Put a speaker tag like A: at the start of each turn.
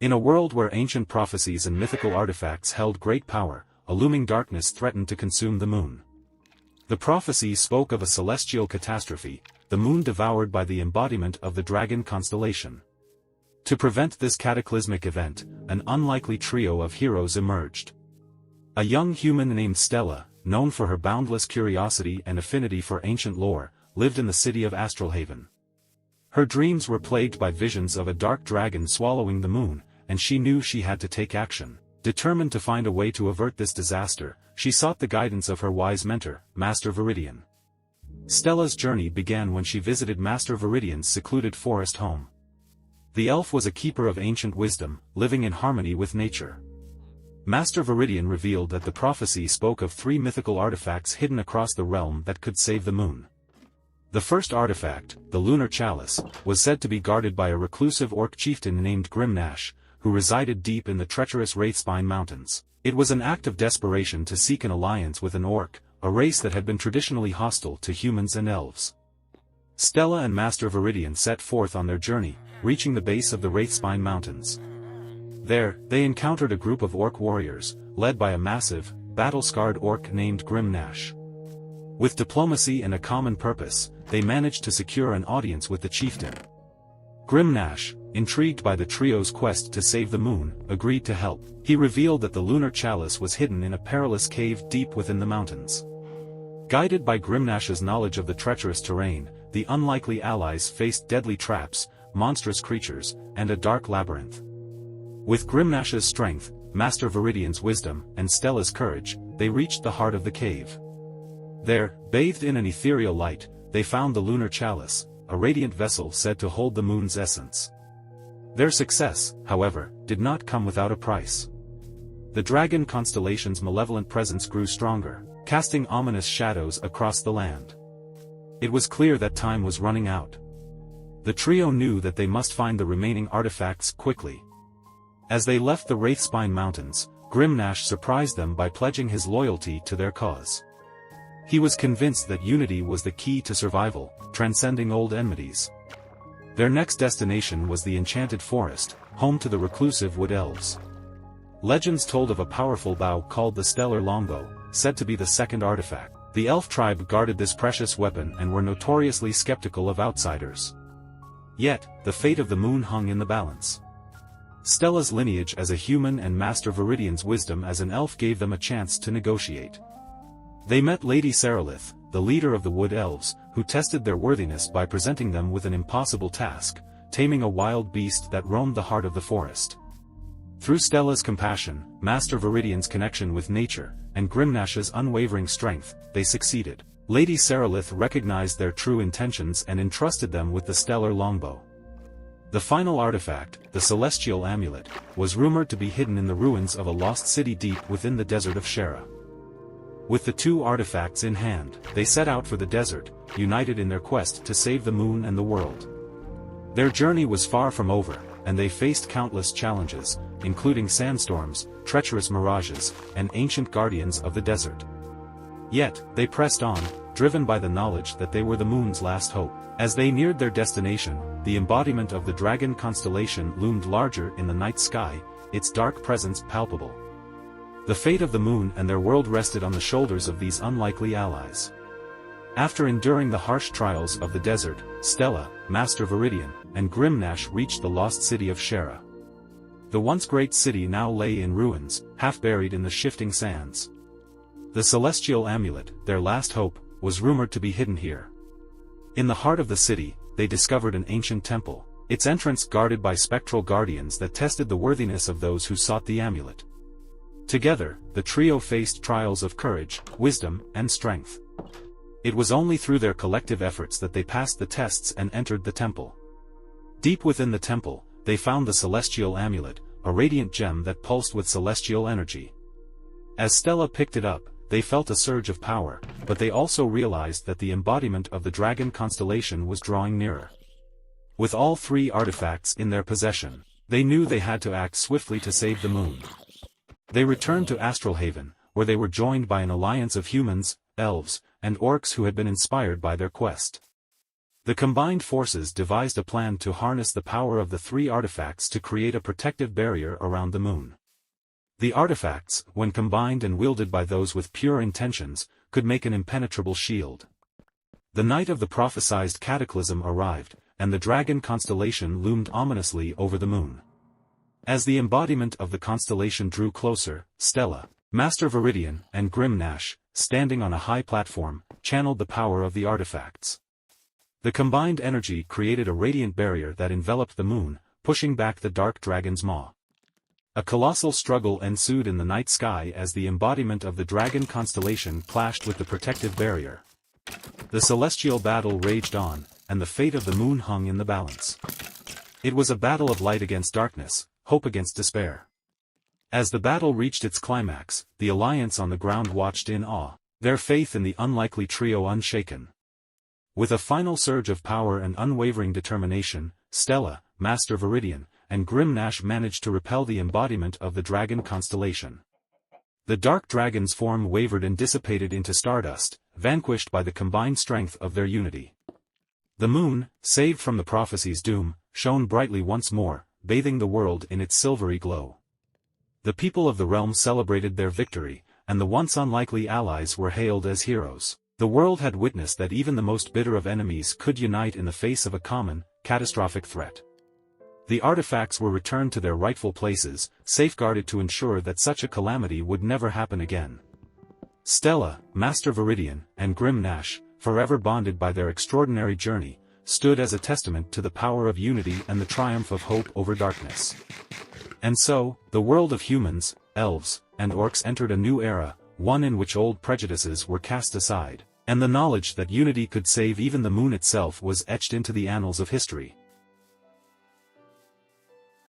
A: In a world where ancient prophecies and mythical artifacts held great power, a looming darkness threatened to consume the moon. The prophecy spoke of a celestial catastrophe, the moon devoured by the embodiment of the dragon constellation. To prevent this cataclysmic event, an unlikely trio of heroes emerged. A young human named Stella, known for her boundless curiosity and affinity for ancient lore, lived in the city of Astralhaven. Her dreams were plagued by visions of a dark dragon swallowing the moon, and she knew she had to take action. Determined to find a way to avert this disaster, she sought the guidance of her wise mentor, Master Viridian. Stella's journey began when she visited Master Viridian's secluded forest home. The elf was a keeper of ancient wisdom, living in harmony with nature. Master Viridian revealed that the prophecy spoke of 3 mythical artifacts hidden across the realm that could save the moon. The first artifact, the lunar chalice, was said to be guarded by a reclusive orc chieftain named Grimnash, who resided deep in the treacherous Wraithspine Mountains. It was an act of desperation to seek an alliance with an orc, a race that had been traditionally hostile to humans and elves. Stella and Master Viridian set forth on their journey, reaching the base of the Wraithspine Mountains. There, they encountered a group of orc warriors, led by a massive, battle-scarred orc named Grimnash. With diplomacy and a common purpose, they managed to secure an audience with the chieftain. Grimnash, intrigued by the trio's quest to save the moon, agreed to help. He revealed that the lunar chalice was hidden in a perilous cave deep within the mountains. Guided by Grimnash's knowledge of the treacherous terrain, the unlikely allies faced deadly traps, monstrous creatures, and a dark labyrinth. With Grimnash's strength, Master Viridian's wisdom, and Stella's courage, they reached the heart of the cave. There, bathed in an ethereal light, they found the lunar chalice, a radiant vessel said to hold the moon's essence. Their success, however, did not come without a price. The dragon constellation's malevolent presence grew stronger, casting ominous shadows across the land. It was clear that time was running out. The trio knew that they must find the remaining artifacts quickly. As they left the Wraithspine Mountains, Grimnash surprised them by pledging his loyalty to their cause. He was convinced that unity was the key to survival, transcending old enmities. Their next destination was the Enchanted Forest, home to the reclusive Wood Elves. Legends told of a powerful bow called the Stellar Longbow, said to be the second artifact. The elf tribe guarded this precious weapon and were notoriously skeptical of outsiders. Yet, the fate of the moon hung in the balance. Stella's lineage as a human and Master Viridian's wisdom as an elf gave them a chance to negotiate. They met Lady Seralith, the leader of the Wood Elves, who tested their worthiness by presenting them with an impossible task, taming a wild beast that roamed the heart of the forest. Through Stella's compassion, Master Viridian's connection with nature, and Grimnash's unwavering strength, they succeeded. Lady Seralith recognized their true intentions and entrusted them with the Stellar Longbow. The final artifact, the Celestial Amulet, was rumored to be hidden in the ruins of a lost city deep within the desert of Shera. With the 2 artifacts in hand, they set out for the desert, united in their quest to save the moon and the world. Their journey was far from over, and they faced countless challenges, including sandstorms, treacherous mirages, and ancient guardians of the desert. Yet, they pressed on, driven by the knowledge that they were the moon's last hope. As they neared their destination, the embodiment of the dragon constellation loomed larger in the night sky, its dark presence palpable. The fate of the moon and their world rested on the shoulders of these unlikely allies. After enduring the harsh trials of the desert, Stella, Master Viridian, and Grimnash reached the lost city of Shera. The once great city now lay in ruins, half buried in the shifting sands. The Celestial Amulet, their last hope, was rumored to be hidden here. In the heart of the city, they discovered an ancient temple, its entrance guarded by spectral guardians that tested the worthiness of those who sought the amulet. Together, the trio faced trials of courage, wisdom, and strength. It was only through their collective efforts that they passed the tests and entered the temple. Deep within the temple, they found the Celestial Amulet, a radiant gem that pulsed with celestial energy. As Stella picked it up, they felt a surge of power, but they also realized that the embodiment of the dragon constellation was drawing nearer. With all 3 artifacts in their possession, they knew they had to act swiftly to save the moon. They returned to Astralhaven, where they were joined by an alliance of humans, elves, and orcs who had been inspired by their quest. The combined forces devised a plan to harness the power of the three artifacts to create a protective barrier around the moon. The artifacts, when combined and wielded by those with pure intentions, could make an impenetrable shield. The night of the prophesied cataclysm arrived, and the dragon constellation loomed ominously over the moon. As the embodiment of the constellation drew closer, Stella, Master Viridian, and Grim Nash, standing on a high platform, channeled the power of the artifacts. The combined energy created a radiant barrier that enveloped the moon, pushing back the dark dragon's maw. A colossal struggle ensued in the night sky as the embodiment of the dragon constellation clashed with the protective barrier. The celestial battle raged on, and the fate of the moon hung in the balance. It was a battle of light against darkness, hope against despair. As the battle reached its climax, the Alliance on the ground watched in awe, their faith in the unlikely trio unshaken. With a final surge of power and unwavering determination, Stella, Master Viridian, and Grim Nash managed to repel the embodiment of the dragon constellation. The dark dragon's form wavered and dissipated into stardust, vanquished by the combined strength of their unity. The moon, saved from the prophecy's doom, shone brightly once more, bathing the world in its silvery glow. The people of the realm celebrated their victory, and the once unlikely allies were hailed as heroes. The world had witnessed that even the most bitter of enemies could unite in the face of a common, catastrophic threat. The artifacts were returned to their rightful places, safeguarded to ensure that such a calamity would never happen again. Stella, Master Viridian, and Grim Nash, forever bonded by their extraordinary journey, stood as a testament to the power of unity and the triumph of hope over darkness. And so, the world of humans, elves, and orcs entered a new era, one in which old prejudices were cast aside, and the knowledge that unity could save even the moon itself was etched into the annals of history.